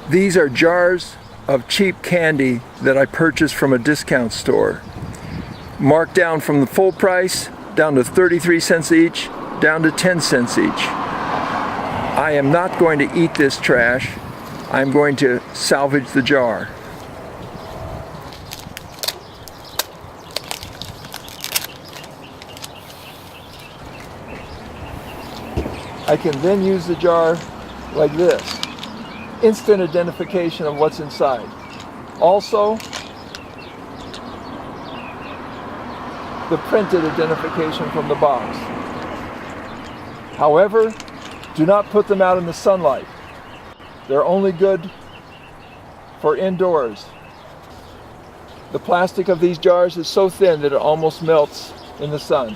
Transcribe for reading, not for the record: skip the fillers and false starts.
These are jars of cheap candy that I purchased from a discount store. Marked down from the full price, down to 33 cents each, down to 10 cents each. I am not going to eat this trash. I'm going to salvage the jar. I can then use the jar like this. Instant identification of what's inside. Also, the printed identification from the box. However, do not put them out in the sunlight. They're only good for indoors. The plastic of these jars is so thin that it almost melts in the sun.